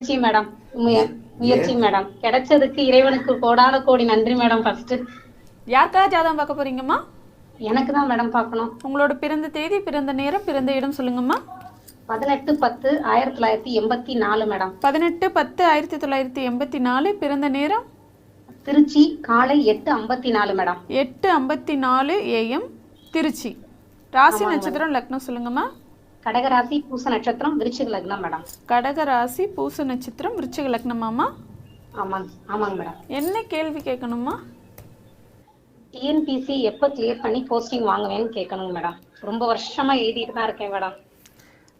முயற்சி மேடம். முயற்சி மேடம். கிடைச்சதுக்கு இறைவனுக்கு கோடான கோடி நன்றி மேடம். ஃபர்ஸ்ட் யாருக்காக ஜாதகம் பார்க்க போறீங்கம்மா? எனக்கு தான் மேடம் பார்க்கணும். உங்களோட பிறந்த தேதி, பிறந்த நேரம், பிறந்த இடம் சொல்லுங்கம்மா. 18/10/1984 மேடம். 18/10/1984. பிறந்த நேரம் திருச்சி காலை 8:54 மேடம். 8:54 AM திருச்சி. ராசி நட்சத்திரம் லக்னம் சொல்லுங்கம்மா. கடகராசி பூச நட்சத்திரம் விருச்சிக லக்னம் மேடம். கடகராசி பூச நட்சத்திரம் விருச்சிக லக்னமாம்மா? ஆமாங்க மேடம். என்ன கேள்வி கேட்கணுமா? டிஎன்பிசி எப்போ கிளியர் பண்ணி போஸ்டிங் வாங்குவேன்னு கேட்கணுங்க மேடம். ரொம்ப வருஷமா எழுதிட்டு தான் இருக்கேன் மேடம்.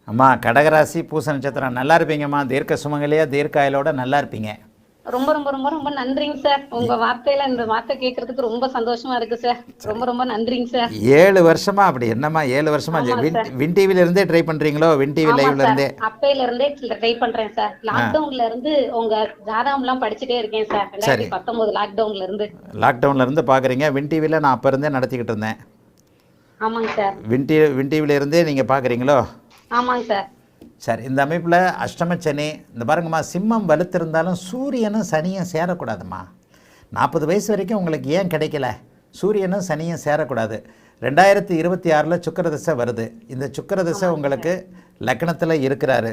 அம்மா கடகராசி பூச நட்சத்திரம் நல்லா இருப்பீங்கம்மா. தீர்க்க சுமங்கலியா தீர்க்காயலோட நல்லா இருப்பீங்க. ரொம்ப ரொம்ப ரொம்ப ரொம்ப நன்றிங்க சார். உங்க வார்த்தையில இந்த வார்த்தை கேட்கறதுக்கு ரொம்ப சந்தோஷமா இருக்கு சார். ரொம்ப ரொம்ப நன்றிங்க சார். 7 வருஷமா அப்படி என்னம்மா 7 வருஷமா வின் டிவில இருந்தே ட்ரை பண்றீங்களோ? வின் டிவி லைவ்ல இருந்தே அப்பையில இருந்தே ட்ரை பண்றேன் சார். லாக்டவுன்ல இருந்து உங்க ஜாதகம் எல்லாம் படிச்சுட்டே இருக்கேன் சார். 2019 லாக்டவுன்ல இருந்து பாக்குறீங்க. வின் டிவில நான் அப்ப இருந்தே நடத்திக்கிட்டு இருந்தேன். ஆமாங்க சார். வின் டிவில இருந்தே நீங்க பாக்குறீங்களோ? ஆமாங்க சார். சரி, இந்த அமைப்பில் அஷ்டம சனி இந்த பாருங்கம்மா, சிம்மம் வலுத்திருந்தாலும் சூரியனும் சனியும் சேரக்கூடாதும்மா. 40 வயசு வரைக்கும் உங்களுக்கு ஏன் கிடைக்கல? சூரியனும் சனியும் சேரக்கூடாது. 2026 சுக்கிரதசை வருது. இந்த சுக்கிரதசை உங்களுக்கு லக்னத்தில் இருக்கிறாரு.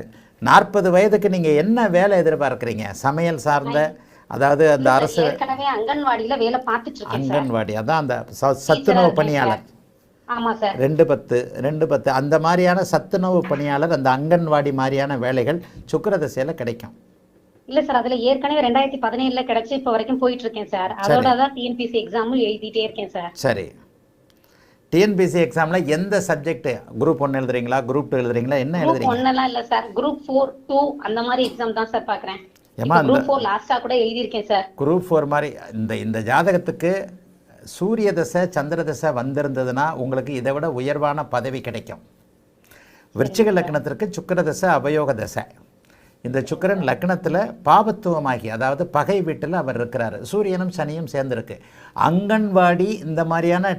40 வயதுக்கு நீங்கள் என்ன வேலை எதிர்பார்க்குறீங்க? சமையல் சார்ந்த, அதாவது அந்த அரசு அங்கன்வாடியில் வேலை பார்த்துட்டு இருக்கேன். அங்கன்வாடி அதான் அந்த சத்துணவு பணியாளர். 210 அந்த மாதிரியான சத்துணவு பணியாளர், அந்த அங்கன்வாடி மாதிரியான வேலைகள் சுக்கிரதசையில் கிடைக்கும். இல்ல சார், அதுல ஏற்கனவே 2017 கிடைச்சு இப்ப வரைக்கும் போயிட்டு இருக்கேன் சார். அதோட தான் டிஎன்பிசி எக்ஸாமும் எழுதிட்டே இருக்கேன் சார். சரி, டிஎன்பிசி எக்ஸாம்ல எந்த சப்ஜெக்ட்? குரூப் 1 எழுதுறீங்களா, குரூப் 2 எழுதுறீங்களா, என்ன எழுதுறீங்க? குரூப் 1 இல்ல சார், குரூப் 4 2 அந்த மாதிரி எக்ஸாம் தான் சார் பாக்குறேன். குரூப் 4 லாஸ்டா கூட எழுதி இருக்கேன் சார். குரூப் 4 மாதிரி இந்த ஜாதகத்துக்கு சூரிய தசை சந்திர தசை வந்திருந்ததுன்னா உங்களுக்கு இதை விட உயர்வான பதவி கிடைக்கும். விருச்சிக லக்னத்திற்கு சுக்கிர தசை அபயோக தசை. இந்த சுக்கிரன் லக்னத்தில் பாபத்துவமாகி, அதாவது பகை வீட்டில் அவர் இருக்கிறார். சூரியனும் சனியும் சேர்ந்துருக்கு. அங்கன்வாடி இந்த மாதிரியான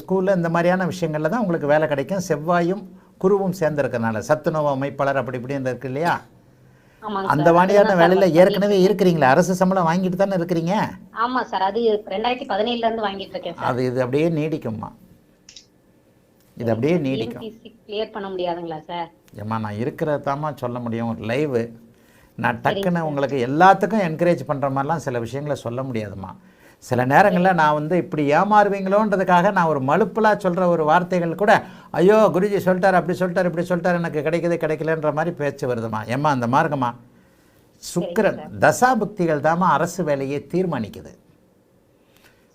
ஸ்கூலில் இந்த மாதிரியான விஷயங்களில் தான் உங்களுக்கு வேலை கிடைக்கும். செவ்வாயும் குருவும் சேர்ந்துருக்கனால சத்துணவு அமைப்பாளர் அப்படி இப்படின்னு இருக்கு இல்லையா? அந்த மாதிரியான வேலையில ஏற்கனவே இருக்கிறீங்களா? அரசு சம்பளம் வாங்கிட்டு தானே இருக்கிறீங்க? ஆமா சார், அது 2017 இருந்து வாங்கிட்டு இருக்கேன் சார். அது இது அப்படியே நீடிக்கும்மா. இது அப்படியே நீடிக்கும். கிளியர் பண்ண முடியாதுங்களா சார்? ஏம்மா, நான் இருக்கிறதாம்மா சொல்ல முடியும். ஒரு லைவ் நான் டக்குன்னு உங்களுக்கு எல்லாத்துக்கும் என்கரேஜ் பண்ணுற மாதிரிலாம் சில விஷயங்களை சொல்ல முடியாதும்மா. சில நேரங்களில் நான் இப்படி ஏமாறுவீங்களோன்றதுக்காக நான் ஒரு மலுப்பலாக சொல்கிற ஒரு வார்த்தைகள் கூட, ஐயோ குருஜி சொல்லிட்டார், அப்படி சொல்லிட்டார், இப்படி சொல்லிட்டார், எனக்கு கிடைக்கலன்ற மாதிரி பேச்சு வருதுமா. ஏம்மா, அந்த மார்க்கமா சுக்கிரன் தசாபுக்திகள் தாம்மா அரசு வேலையை தீர்மானிக்குது.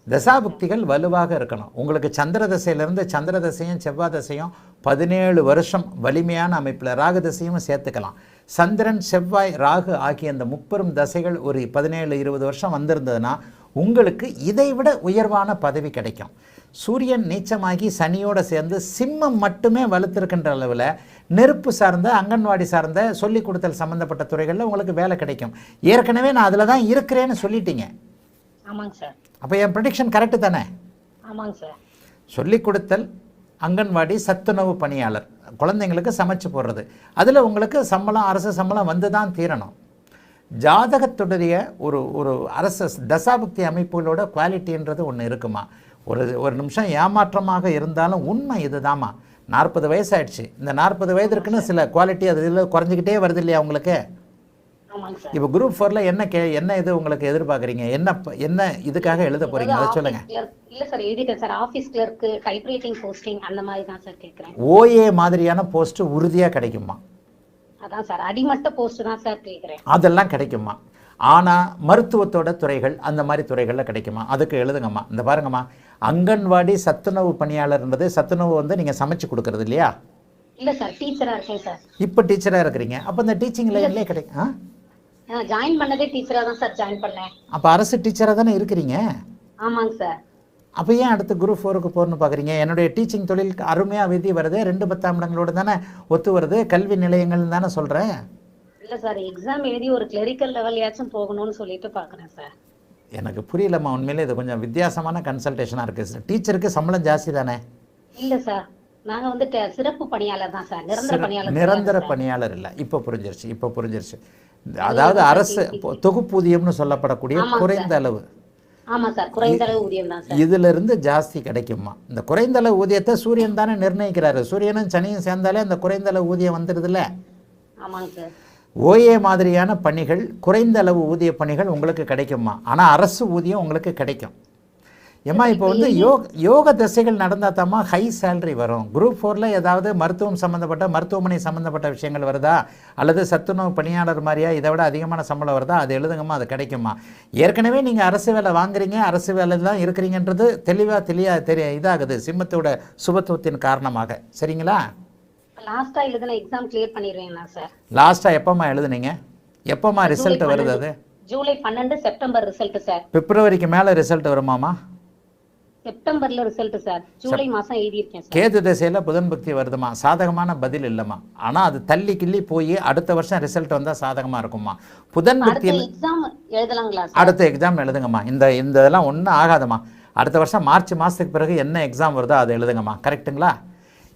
தசாபுக்திகள் வலுவாக இருக்கணும். உங்களுக்கு சந்திர தசையிலேருந்து சந்திர தசையும் செவ்வாய் தசையும் 17 வருஷம் வலிமையான அமைப்பில், ராகு தசையும் சேர்த்துக்கலாம். சந்திரன் செவ்வாய் ராகு ஆகிய அந்த 30 தசைகள் ஒரு 17-20 வருஷம் வந்திருந்ததுன்னா உங்களுக்கு இதை விட உயர்வான பதவி கிடைக்கும். சூரியன் நீச்சமாகி சனியோடு சேர்ந்து சிம்மம் மட்டுமே வலுத்திருக்கின்ற அளவில் நெருப்பு சார்ந்த, அங்கன்வாடி சார்ந்த, சொல்லிக் கொடுத்தல் சம்மந்தப்பட்ட துறைகளில் உங்களுக்கு வேலை கிடைக்கும். ஏற்கனவே நான் அதில் தான் இருக்கிறேன்னு சொல்லிட்டீங்க. ஆமாங்க சார். அப்போ என் ப்ரெடிக்ஷன் கரெக்டு தானே? ஆமாங்க சார். சொல்லிக் கொடுத்தல், அங்கன்வாடி, சத்துணவு பணியாளர், குழந்தைங்களுக்கு சமைச்சு போடுறது, அதில் உங்களுக்கு சம்பளம், அரசு சம்பளம் வந்து தான் தீரணும். ஜாதகத்துடைய ஒரு அரசு தசாபக்தி அமைப்புகளோட குவாலிட்டின்றது ஒன்று இருக்குமா. ஒரு நிமிஷம் ஏமாற்றமாக இருந்தாலும் உண்மை இதுதாம்மா. 40 வயசாயிடுச்சு. இந்த 40 வயதிற்குன்னு சில குவாலிட்டி அது இதில் குறைஞ்சிக்கிட்டே வருது இல்லையா உங்களுக்கு? இப்போ குரூப் 4ல என்ன இது உங்களுக்கு எதிர்பார்க்குறீங்க? என்ன இதுக்காக எழுத போறீங்க அதை சொல்லுங்க. இல்ல சார், எழுதிட்டேன் sir. Office clerk, typewriting posting அந்த மாதிரி தான் சார் கேக்குறேன். ஓஏ மாதிரியான போஸ்ட் உறுதியா கிடைக்குமா? அதான் சார், அடிமட்ட போஸ்ட் தான் சார் கேக்குறேன். அதெல்லாம் கிடைக்குமா? ஆனால் மருத்துவத்தோட துறைகள் அந்த மாதிரி துறைகளில் கிடைக்குமா? அதுக்கு எழுதுங்கம்மா. இந்த பாருங்கம்மா, அங்கன்வாடி சத்துணவு பணியாளர்ன்றது சத்துணவு நீங்கள் சமைச்சு கொடுக்கறது இல்லையா? இல்லை சார், டீச்சராக இருக்கேன் சார். இப்போ டீச்சராக இருக்கிறீங்க. அப்போ இந்த டீச்சிங் லைன்லேயே கிடைக்கும். ஜாயின் பண்ணதே டீச்சராக தான் சார் ஜாயின் பண்ணேன். அப்போ அரசு டீச்சராக தானே இருக்கிறீங்க? ஆமாங்க சார். அப்போ ஏன் அடுத்து குரூப் 4க்கு போகணும்னு பார்க்குறீங்க? என்னுடைய டீச்சிங் தொழில் அருமையாக விதி வருது. 2 10ஆம் இடங்களோடு தானே ஒத்து வருது. கல்வி நிலையங்கள்னு தானே சொல்கிறேன். இல்லை சார், எக்ஸாம் எழுதி ஒரு கிளரிக்கல் லெவல்யாச்சும் போகணும்னு சொல்லிட்டு பார்க்குறேன் சார். எனக்கு புரியலம்மா, உண்மையிலே இது கொஞ்சம் வித்தியாசமான கன்சல்டேஷனாக இருக்குது. டீச்சருக்கு சம்பளம் ஜாஸ்தி தானே? இல்லை சார், நாங்கள் சிறப்பு பணியாளர் தான் சார். நிரந்தர பணியாளர் இல்லை. இப்போ புரிஞ்சிருச்சு. அதாவது அரசு தொகுப்பூதியம்னு சொல்லப்படக்கூடிய ஆமாம் குறைந்த அளவு ஆமா சார், குறைந்த அளவு ஊதியம் தான் சார். இதிலிருந்து ஜாஸ்தி கிடைக்குமா? இந்த குறைந்த அளவு ஊதியத்தை சூரியன் தானே நிர்ணயிக்கிறாரு. சூரியனும் சனியும் சேர்ந்தாலே அந்த குறைந்த அளவு ஊதியம் வந்துடுதுல்ல. ஆமாங்க சார். ஓஏ மாதிரியான பணிகள், குறைந்த அளவு ஊதிய பணிகள் உங்களுக்கு கிடைக்குமா? ஆனால் அரசு ஊதியம் உங்களுக்கு கிடைக்கும். ஏம்மா இப்போ வந்து யோக திசைகள் நடந்தால் தாம்மா ஹை சேலரி வரும். குரூப் 4ல் ஏதாவது மருத்துவம் சம்மந்தப்பட்ட, மருத்துவமனை சம்மந்தப்பட்ட விஷயங்கள் வருதா, அல்லது சத்துணவு பணியாளர் மாதிரியா இதை விட அதிகமான சம்பளம் வருதா, அது எழுதுங்கம்மா, அது கிடைக்குமா? ஏற்கனவே நீங்கள் அரசு வேலை வாங்குறீங்க, அரசு வேலையில் தான் இருக்கிறீங்கன்றது தெளிவாக இதாகுது சிம்மத்தோட சுபத்துவத்தின் காரணமாக. சரிங்களா? லாஸ்டா எழுதின எக்ஸாம் கிளியர் பண்ணிடுவேங்களா சார்? லாஸ்ட்டாக எப்போம்மா எழுதுனீங்க? எப்போம்மா ரிசல்ட் வருது? அது ஜூலை 12 செப்டம்பர் ரிசல்ட் சார். பிப்ரவரிக்கு மேலே ரிசல்ட் வருமாமா? செப்டம்பர்ல ரிசல்ட் சார். ஜூலை மாசம் எழுதியிருக்கேன் சார். கேது திசையில் புதன் புக்தி வருதுமா, சாதகமான பதில் இல்லைம்மா. ஆனால் அது தள்ளி கிள்ளி போய் அடுத்த வருஷம் ரிசல்ட் வந்தால் சாதகமாக இருக்குமா. புதன் புக்தியில் எக்ஸாம் எழுதலாங்களா சார்? அடுத்த எக்ஸாம் எழுதுங்கம்மா. இந்த இதெல்லாம் ஒன்றும் ஆகாதம்மா. அடுத்த வருஷம் மார்ச் மாதத்துக்கு பிறகு என்ன எக்ஸாம் வருதோ அதை எழுதுங்கம்மா. கரெக்டுங்களா?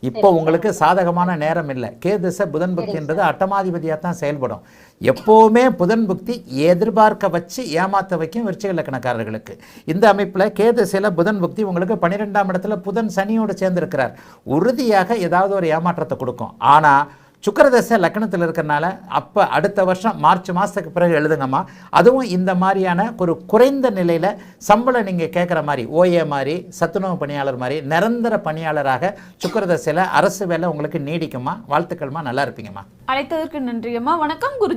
இப்போ உங்களுக்கு சாதகமான நேரம் இல்லை. கேதுசை புதன் புக்தின்றது அட்டமாதிபதியாக தான் செயல்படும். எப்போவுமே புதன் புக்தி எதிர்பார்க்க வச்சு ஏமாற்ற வைக்கும் விருச்சிக லக்னக்காரர்களுக்கு. இந்த அமைப்பில் கேதுசையில் புதன் புக்தி உங்களுக்கு 12ஆம் இடத்துல புதன் சனியோடு சேர்ந்துருக்கிறார். உறுதியாக ஏதாவது ஒரு ஏமாற்றத்தை கொடுக்கும். ஆனால் சுக்கிரதசை லக்னத்தில் இருக்கிறனால அப்போ அடுத்த வருஷம் மார்ச் மாதத்துக்கு பிறகு எழுதுங்கம்மா. அதுவும் இந்த மாதிரியான ஒரு குறைந்த நிலையில் சம்பளம் நீங்கள் கேட்குற மாதிரி, ஓஏ மாதிரி, சத்துணவு பணியாளர் மாதிரி நிரந்தர பணியாளராக சுக்கிரதசையில் அரசு வேலை உங்களுக்கு நீடிக்குமா. வாழ்த்துக்கள்மா, நல்லா இருப்பீங்கம்மா. அழைத்ததற்கு நன்றியம்மா. வணக்கம் குரு.